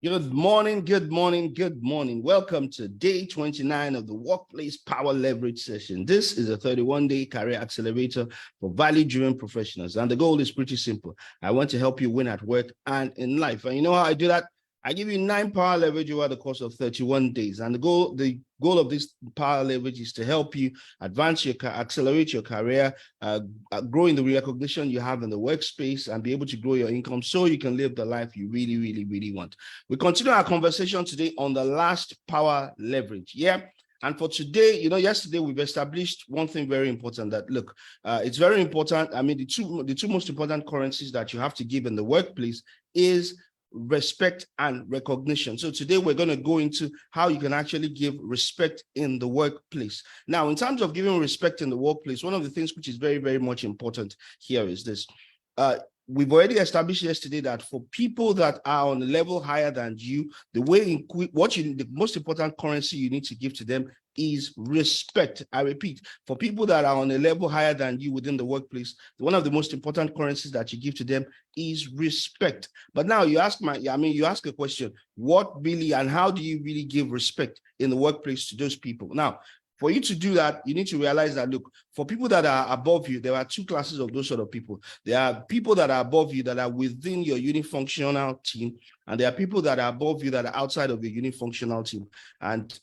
Good morning, good morning, good morning. Welcome to day 29 of the Workplace Power Leverage session. This is a 31-day career accelerator for value-driven professionals. And the goal is pretty simple. I want to help you win at work and in life. And you know how I do that? I give you 9 power leverage over the course of 31 days. And the goal of this power leverage is to help you accelerate your career, grow in the recognition you have in the workspace, and be able to grow your income so you can live the life you really, really, really want. We continue our conversation today on the last power leverage. Yeah. And for today, yesterday we've established one thing very important that, look, it's very important. I mean, the two most important currencies that you have to give in the workplace is respect and recognition. So today we're going to go into how you can actually give respect in the workplace. Now, in terms of giving respect in the workplace, one of the things which is very, very much important here is this. We've already established yesterday that for people that are on a level higher than you, the most important currency you need to give to them is respect. I repeat, for people that are on a level higher than you within the workplace, one of the most important currencies that you give to them is respect. But now you ask a question, what really and how do you really give respect in the workplace to those people? Now, for you to do that, you need to realize that, look, for people that are above you, there are two classes of those sort of people. There are people that are above you that are within your unifunctional team, and there are people that are above you that are outside of your unifunctional team. And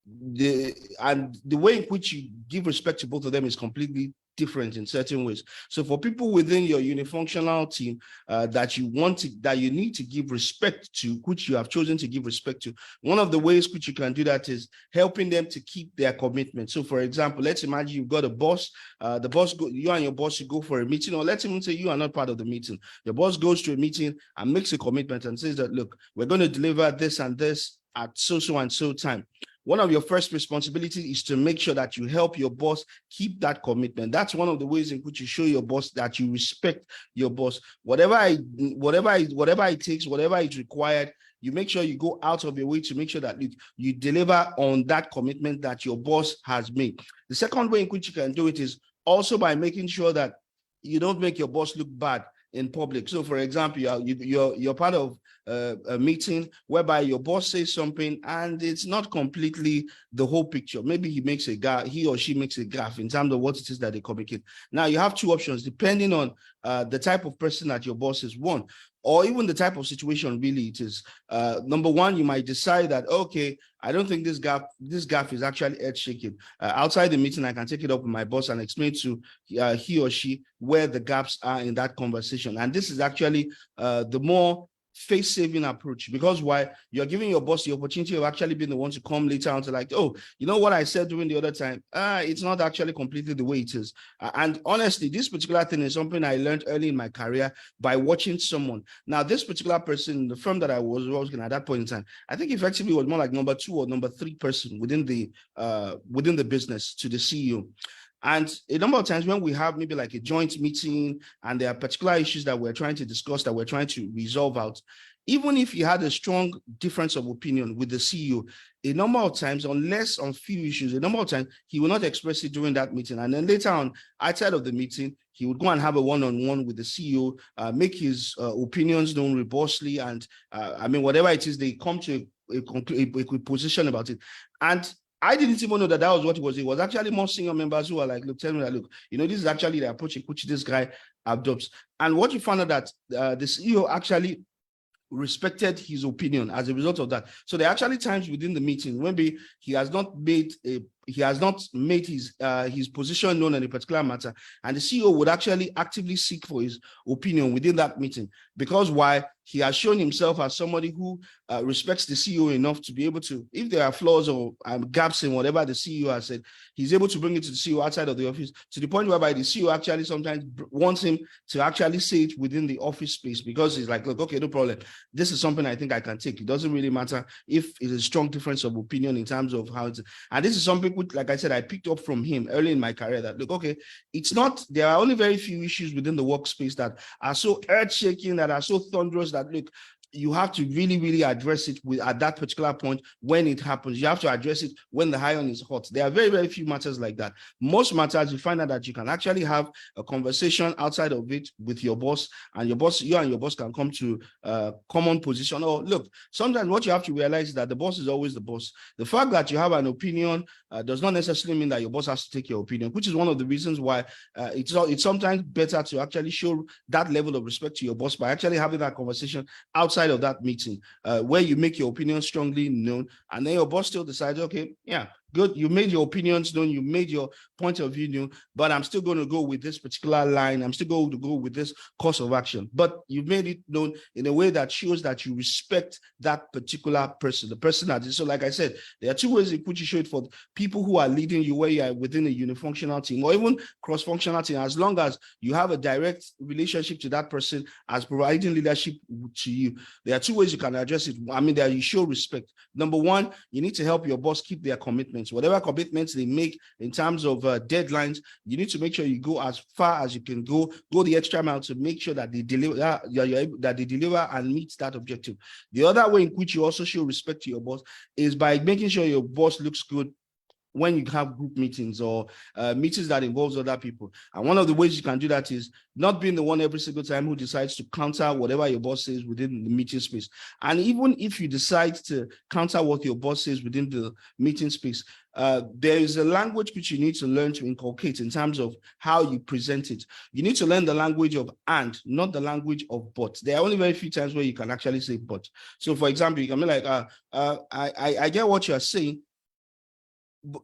the way in which you give respect to both of them is completely different in certain ways. So for people within your unifunctional team that you need to give respect to, which you have chosen to give respect to, one of the ways which you can do that is helping them to keep their commitment. So for example, let's imagine you've got a boss, you and your boss, you go for a meeting, or let's even say you are not part of the meeting. Your boss goes to a meeting and makes a commitment and says that, look, we're going to deliver this and this at so and so time. One of your first responsibilities is to make sure that you help your boss keep that commitment. That's one of the ways in which you show your boss that you respect your boss. Whatever it takes, whatever is required, you make sure you go out of your way to make sure that you deliver on that commitment that your boss has made. The second way in which you can do it is also by making sure that you don't make your boss look bad in public. So for example, you're part of a meeting whereby your boss says something and it's not completely the whole picture. Maybe he or she makes a gaffe in terms of what it is that they communicate. Now you have two options depending on the type of person that your boss is, one, or even the type of situation really it is. Number one, you might decide that, okay, I don't think this gaffe is actually earth-shaking. Outside the meeting, I can take it up with my boss and explain to he or she where the gaps are in that conversation. And this is actually the more face-saving approach, because why? You're giving your boss the opportunity of actually being the one to come later on to like, oh, you know what I said during the other time? It's not actually completely the way it is. And honestly, this particular thing is something I learned early in my career by watching someone. Now, this particular person, the firm that I was working at that point in time, I think effectively was more like number 2 or number 3 person within the business to the CEO. And a number of times when we have maybe like a joint meeting and there are particular issues that we're trying to discuss, that we're trying to resolve out, even if you had a strong difference of opinion with the CEO, a number of times, unless on few issues, a number of times, he will not express it during that meeting. And then later on, outside of the meeting, he would go and have a one-on-one with the CEO, make his opinions known robustly. And whatever it is, they come to a position about it. And I didn't even know that was what it was. It was actually more senior members who were like, look, tell me that, look, this is actually the approach in which this guy adopts. And what you found out that the CEO actually respected his opinion as a result of that. So there are actually times within the meeting when he has not made his position known in a particular matter, and the CEO would actually actively seek for his opinion within that meeting, because why? He has shown himself as somebody who respects the CEO enough to be able to, if there are flaws or gaps in whatever the CEO has said, he's able to bring it to the CEO outside of the office, to the point whereby the CEO actually sometimes wants him to actually say it within the office space, because he's like, look, okay, no problem. This is something I think I can take. It doesn't really matter if it's a strong difference of opinion in terms of how it's, and this is something which, like I said, I picked up from him early in my career, that, look, okay, there are only very few issues within the workspace that are so earth-shaking, that are so thunderous, that, look, you have to really, really address it at that particular point when it happens. You have to address it when the iron is hot. There are very, very few matters like that. Most matters, you find out that you can actually have a conversation outside of it with your boss, and you and your boss can come to a common position. Or look, sometimes what you have to realize is that the boss is always the boss. The fact that you have an opinion does not necessarily mean that your boss has to take your opinion, which is one of the reasons why it's sometimes better to actually show that level of respect to your boss by actually having that conversation outside of that meeting, where you make your opinion strongly known, and then your boss still decides, okay, yeah, good, you made your opinions known, you made your point of view known, but I'm still going to go with this particular line. I'm still going to go with this course of action. But you've made it known in a way that shows that you respect that particular person, the person that is. So like I said, there are two ways in which you show it for people who are leading you, where you are within a unifunctional team or even cross-functional team, as long as you have a direct relationship to that person as providing leadership to you. There are two ways you can address it. I mean, that you show respect. Number one, you need to help your boss keep their commitment. Whatever commitments they make in terms of deadlines, you need to make sure you go as far as you can go the extra mile to make sure that they deliver, that they deliver and meet that objective. The other way in which you also show respect to your boss is by making sure your boss looks good when you have group meetings or meetings that involves other people. And one of the ways you can do that is not being the one every single time who decides to counter whatever your boss says within the meeting space. And even if you decide to counter what your boss says within the meeting space, there is a language which you need to learn to inculcate in terms of how you present it. You need to learn the language of and, not the language of but. There are only very few times where you can actually say but. So for example, you can be like, I get what you're saying.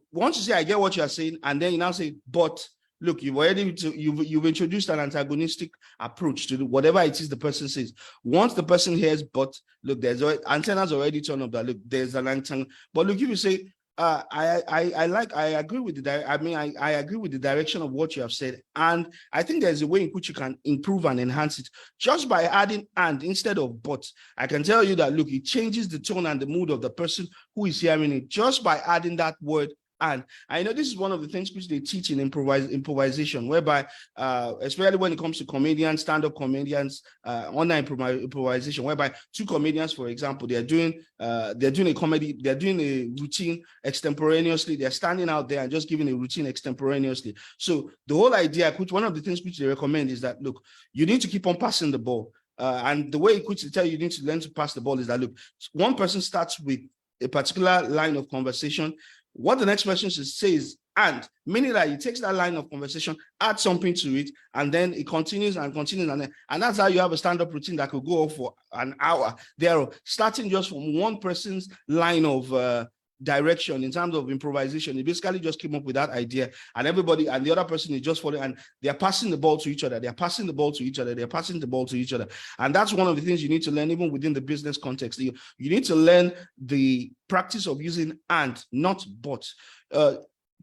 Once you say I get what you're saying, and then you now say, but look, you've introduced an antagonistic approach to whatever it is the person says. Once the person hears but, look, there's antennas already turned up that look, there's an antenna. But look, if you say I agree with I agree with the direction of what you have said, and I think there's a way in which you can improve and enhance it just by adding and instead of but. I can tell you that look, it changes the tone and the mood of the person who is hearing it just by adding that word. And I know this is one of the things which they teach in improvisation, whereby, especially when it comes to comedians, stand-up comedians, online improvisation, whereby two comedians, for example, they're doing a comedy, they're doing a routine extemporaneously. They're standing out there and just giving a routine extemporaneously. So the whole idea, which one of the things which they recommend is that, look, you need to keep on passing the ball. And the way in which they tell you need to learn to pass the ball is that, look, one person starts with a particular line of conversation. What the next person should say is and, meaning that he takes that line of conversation, adds something to it, and then it continues and continues. And that's how you have a stand-up routine that could go on for an hour. They're starting just from one person's line of direction in terms of improvisation. He basically just came up with that idea, and everybody and the other person is just following, and they're passing the ball to each other. They're passing the ball to each other. They're passing the ball to each other. And that's one of the things you need to learn, even within the business context. You need to learn the practice of using and, not but.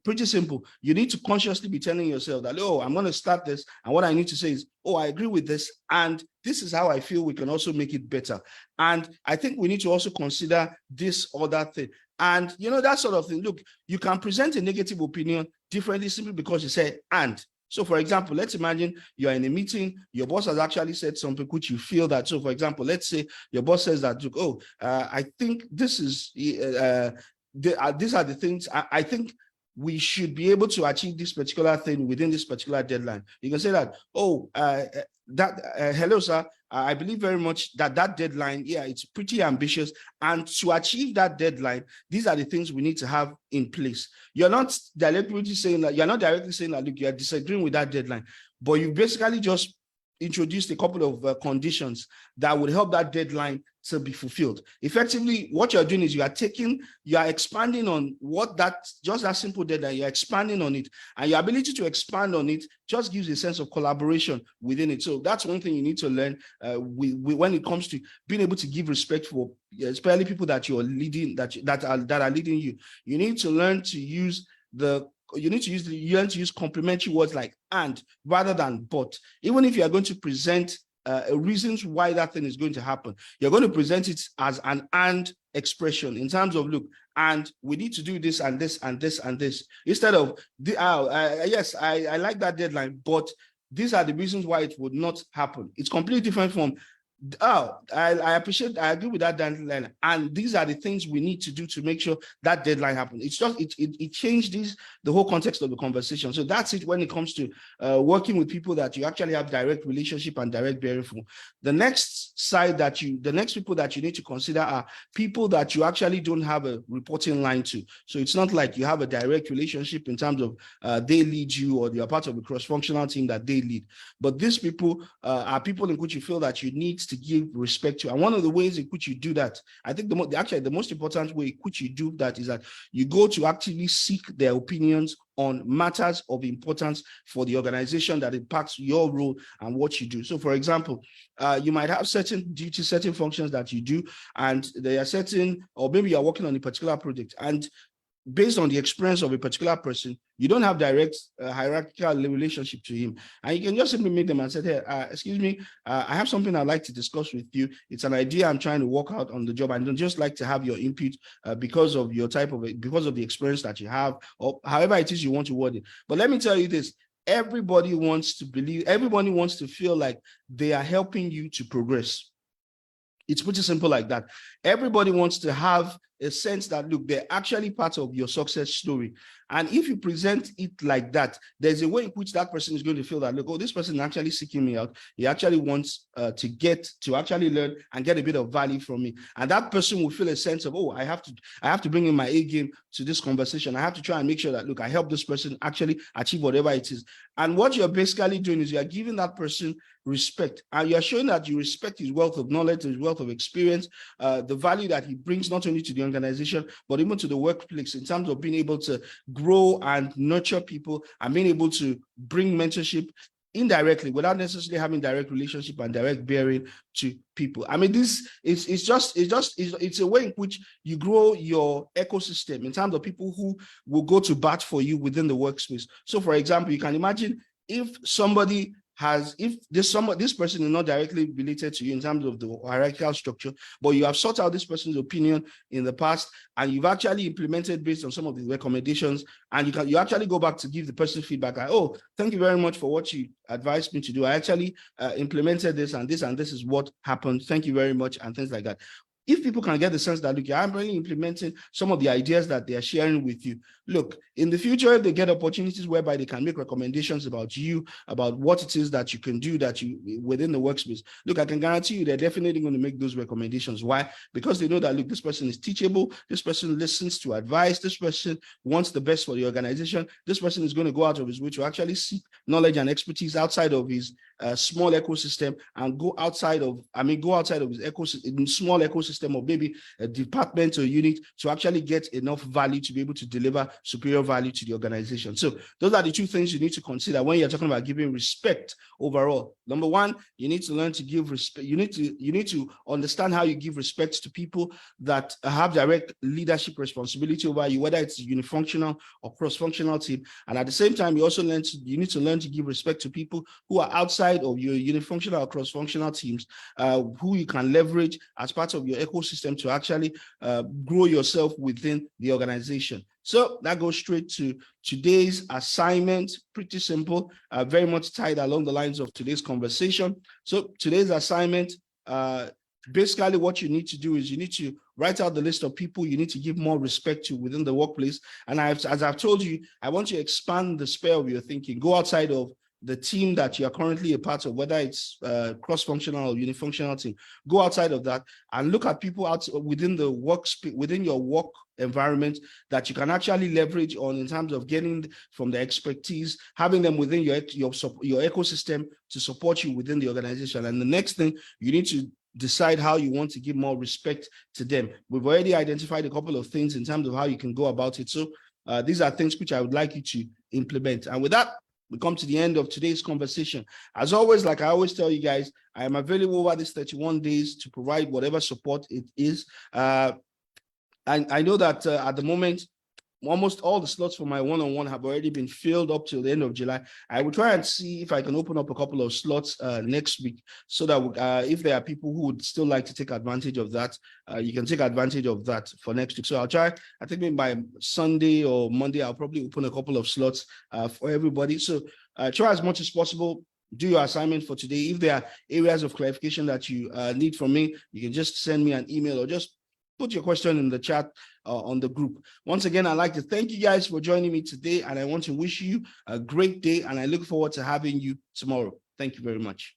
Pretty simple. You need to consciously be telling yourself that, oh, I'm going to start this, and what I need to say is, oh, I agree with this, and this is how I feel we can also make it better. And I think we need to also consider this or that thing. And, you know, that sort of thing. Look, you can present a negative opinion differently simply because you said and. So, for example, let's imagine you're in a meeting, your boss has actually said something which you feel that. So, for example, let's say your boss says that, oh, I think this is, these are the things I think we should be able to achieve this particular thing within this particular deadline. You can say that, oh, hello, sir. I believe very much that deadline, yeah, it's pretty ambitious. And to achieve that deadline, these are the things we need to have in place. You're not directly saying that, look, you're disagreeing with that deadline, but you basically just introduced a couple of conditions that would help that deadline to be fulfilled. Effectively, what you're doing is you are expanding on just that simple deadline, you're expanding on it, and your ability to expand on it just gives a sense of collaboration within it. So that's one thing you need to learn when it comes to being able to give respect for, especially people that you're leading, that are leading you. You need to learn to use complementary words like and rather than but. Even if you are going to present reasons why that thing is going to happen, you're going to present it as an and expression in terms of, look, and we need to do this and this and this and this, instead of yes, I like that deadline, but these are the reasons why it would not happen. It's completely different from I appreciate, I agree with that deadline. And these are the things we need to do to make sure that deadline happens. It's just, it changes the whole context of the conversation. So that's it when it comes to working with people that you actually have direct relationship and direct bearing for. The next people that you need to consider are people that you actually don't have a reporting line to. So it's not like you have a direct relationship in terms of they lead you or you're part of a cross-functional team that they lead. But these people are people in which you feel that you need to give respect to. And one of the ways in which you do that, I think the most important way in which you do that is that you go to actively seek their opinions on matters of importance for the organization that impacts your role and what you do. So for example, you might have certain duties, certain functions that you do, and they are certain, or maybe you're working on a particular project, and based on the experience of a particular person, you don't have direct hierarchical relationship to him. And you can just simply meet them and say, hey, excuse me, I have something I'd like to discuss with you. It's an idea I'm trying to work out on the job. And I'd just like to have your input because of your because of the experience that you have, or however it is you want to word it. But let me tell you this, everybody wants to feel like they are helping you to progress. It's pretty simple like that. Everybody wants to have a sense that, look, they're actually part of your success story. And if you present it like that, there's a way in which that person is going to feel that, look, oh, this person is actually seeking me out. He actually wants to actually learn and get a bit of value from me. And that person will feel a sense of, oh, I have to bring in my A game to this conversation. I have to try and make sure that, look, I help this person actually achieve whatever it is. And what you're basically doing is you're giving that person respect, and you're showing that you respect his wealth of knowledge, his wealth of experience, the value that he brings not only to the organization, but even to the workplace in terms of being able to grow and nurture people and being able to bring mentorship indirectly without necessarily having direct relationship and direct bearing to people. I mean, this is it's a way in which you grow your ecosystem in terms of people who will go to bat for you within the workspace. So for example, you can imagine if this person is not directly related to you in terms of the hierarchical structure, but you have sought out this person's opinion in the past and you've actually implemented based on some of the recommendations, and you actually go back to give the person feedback like, oh, thank you very much for what you advised me to do. I actually implemented this and this is what happened. Thank you very much, and things like that. If people can get the sense that, look, I'm really implementing some of the ideas that they are sharing with you. Look, in the future, if they get opportunities whereby they can make recommendations about you, about what it is that you can do within the workspace, look, I can guarantee you they're definitely going to make those recommendations. Why? Because they know that, look, this person is teachable, this person listens to advice, this person wants the best for the organization, this person is going to go out of his way to actually seek knowledge and expertise outside of his small ecosystem and go outside of his ecosystem, small ecosystem, or maybe a department or unit, to actually get enough value to be able to deliver superior value to the organization. So those are the two things you need to consider when you're talking about giving respect overall. Number one, you need to learn to give respect. You need to understand how you give respect to people that have direct leadership responsibility over you, whether it's a unifunctional or cross-functional team. And at the same time, you need to learn to give respect to people who are outside of your unifunctional or cross-functional teams, who you can leverage as part of your ecosystem to actually grow yourself within the organization. So that goes straight to today's assignment. Pretty simple, very much tied along the lines of today's conversation. So today's assignment, basically what you need to do is you need to write out the list of people you need to give more respect to within the workplace. And as I've told you, I want you to expand the sphere of your thinking. Go outside of the team that you are currently a part of, whether it's cross-functional or unifunctional team. Go outside of that and look at people within your work environment that you can actually leverage on in terms of getting from the expertise, having them within your ecosystem to support you within the organization. And the next thing, you need to decide how you want to give more respect to them. We've already identified a couple of things in terms of how you can go about it. So these are things which I would like you to implement. And with that, we come to the end of today's conversation. As always, like I always tell you guys, I am available over these 31 days to provide whatever support it is. And I know that at the moment, almost all the slots for my one-on-one have already been filled up till the end of July. I will try and see if I can open up a couple of slots next week, so that if there are people who would still like to take advantage of that, you can take advantage of that for next week. So I'll try, I think maybe by Sunday or Monday, I'll probably open a couple of slots for everybody. So try as much as possible. do your assignment for today. If there are areas of clarification that you need from me, you can just send me an email or just put your question in the chat on the group. Once again, I'd like to thank you guys for joining me today, and I want to wish you a great day, and I look forward to having you tomorrow. Thank you very much.